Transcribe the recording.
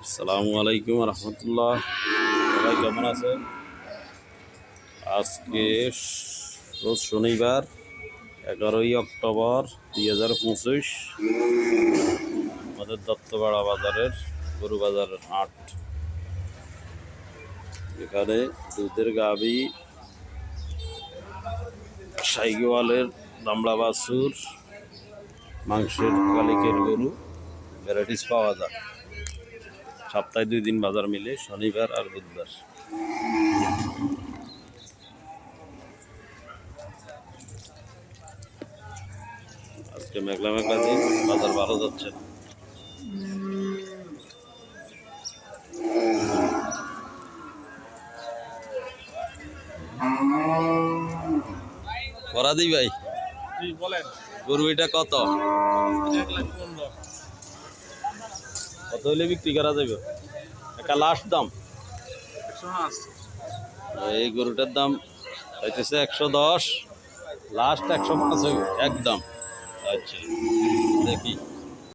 আসসালামু আলাইকুম রহমতুল্লাহ। সবাই কেমন আছেন? আজকে রোজ শনিবার 11ই অক্টোবর 2025 আমাদের দত্তপাড়া বাজারের গরু বাজারের হাট। এখানে দুধের গাভী, শাহিওয়ালের দামড়া বাছুর, মাংসের কালিকের গরু ভ্যারাইটিস পাওয়া যায়। সপ্তাহে 2 দিন বাজার মিলে, শনিবার আর বুধবার। আজকে মেঘলা মেঘলা দিন, বাজার ভালো যাচ্ছে না। পরাদি ভাই, বলেন গরু এটা কত কত হলে বিক্রি করা যাবে? একটা লাস্ট দাম, এই গরুটার দাম চাইতেছে 110, লাস্ট 105 একদম। আচ্ছা দেখি।